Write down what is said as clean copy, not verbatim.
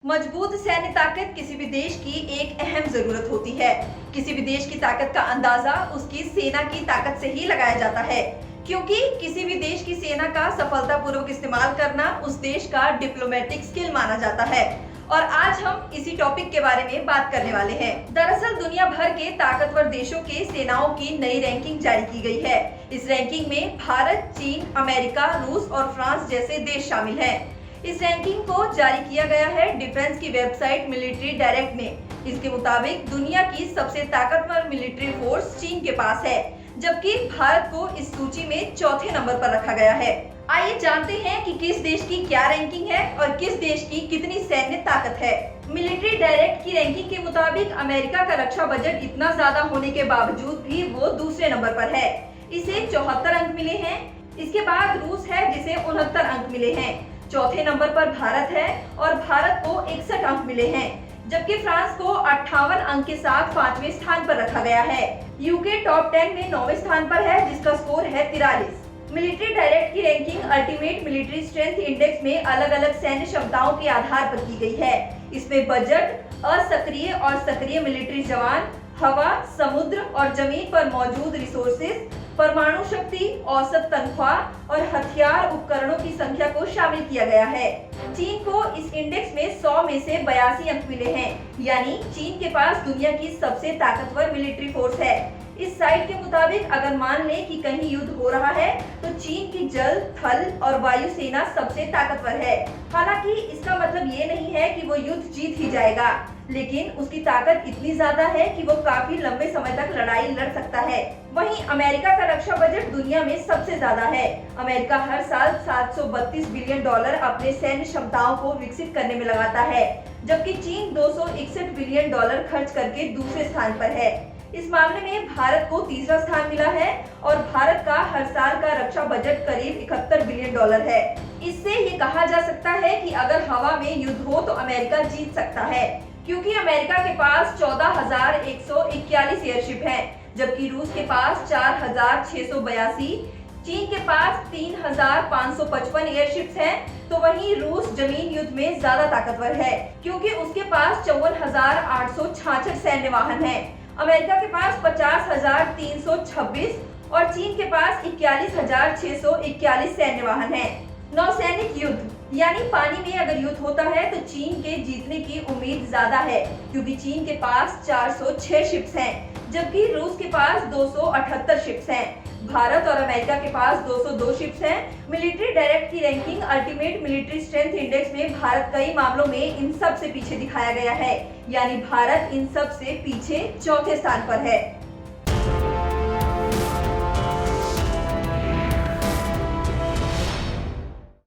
मजबूत सैन्य ताकत किसी भी देश की एक अहम जरूरत होती है। किसी भी देश की ताकत का अंदाजा उसकी सेना की ताकत से ही लगाया जाता है, क्योंकि किसी भी देश की सेना का सफलतापूर्वक इस्तेमाल करना उस देश का डिप्लोमेटिक स्किल माना जाता है। और आज हम इसी टॉपिक के बारे में बात करने वाले हैं। दरअसल दुनिया भर के ताकतवर देशों के सेनाओं की नई रैंकिंग जारी की गई है। इस रैंकिंग में भारत, चीन, अमेरिका, रूस और फ्रांस जैसे देश शामिल हैं। इस रैंकिंग को जारी किया गया है डिफेंस की वेबसाइट मिलिट्री डायरेक्ट ने। इसके मुताबिक दुनिया की सबसे ताकतवर मिलिट्री फोर्स चीन के पास है, जबकि भारत को इस सूची में चौथे नंबर पर रखा गया है। आइए जानते हैं कि किस देश की क्या रैंकिंग है और किस देश की कितनी सैन्य ताकत है। मिलिट्री डायरेक्ट की रैंकिंग के मुताबिक अमेरिका का रक्षा बजट इतना ज्यादा होने के बावजूद भी वो दूसरे नंबर पर है। इसे 74 अंक मिले हैं। इसके बाद रूस है जिसे 69 अंक मिले हैं। चौथे नंबर पर भारत है और भारत को 61 अंक मिले हैं, जबकि फ्रांस को 58 अंक के साथ 5वें स्थान पर रखा गया है। यूके टॉप 10 में 9वें स्थान पर है, जिसका स्कोर है 43। मिलिट्री डायरेक्ट की ranking ultimate military strength index में अलग अलग सैन्य क्षमताओं के आधार पर की गई है। इसमें बजट, असक्रिय और सक्रिय मिलिट्री जवान, हवा, समुद्र और जमीन पर मौजूद रिसोर्सेज, परमाणु शक्ति, औसत तनख्वाह और हथियार उपकरणों की संख्या को शामिल किया गया है। चीन को इस इंडेक्स में 100 में से 82 अंक मिले हैं, यानी चीन के पास दुनिया की सबसे ताकतवर मिलिट्री फोर्स है। इस साइट के मुताबिक अगर मान लें कि कहीं युद्ध हो रहा है तो चीन की जल, थल और वायु सेना सबसे ताकतवर है। हालांकि इसका मतलब ये नहीं है कि वो युद्ध जीत ही जाएगा, लेकिन उसकी ताकत इतनी ज्यादा है कि वो काफी लंबे समय तक लड़ाई लड़ सकता है। वहीं अमेरिका का रक्षा बजट दुनिया में सबसे ज्यादा है। अमेरिका हर साल 732 बिलियन डॉलर अपने सैन्य क्षमताओं को विकसित करने में लगाता है, जबकि चीन 261 बिलियन डॉलर खर्च करके दूसरे स्थान पर है। इस मामले में भारत को तीसरा स्थान मिला है और भारत का हर साल का रक्षा बजट करीब 71 बिलियन डॉलर है। इससे ये कहा जा सकता है कि अगर हवा में युद्ध हो तो अमेरिका जीत सकता है, क्योंकि अमेरिका के पास 14,141 एयरशिप हैं, जबकि रूस के पास 4,682, चीन के पास 3,555 एयरशिप्स हैं। तो वहीं रूस जमीन युद्ध में ज्यादा ताकतवर है, क्योंकि उसके पास 54,866 सैन्य वाहन हैं। अमेरिका के पास 50,326 और चीन के पास 41,641 सैन्य वाहन हैं। नौसैनिक युद्ध यानी पानी में अगर युद्ध होता है तो चीन के जीतने की उम्मीद ज्यादा है, क्योंकि चीन के पास 406 शिप्स हैं, जबकि रूस के पास 278 शिप्स हैं। भारत और अमेरिका के पास 202 शिप्स हैं। मिलिट्री डायरेक्ट की ranking ultimate military strength index में भारत कई मामलों में इन सब से पीछे दिखाया गया है, यानी भारत इन सब से पीछे चौथे स्थान पर है।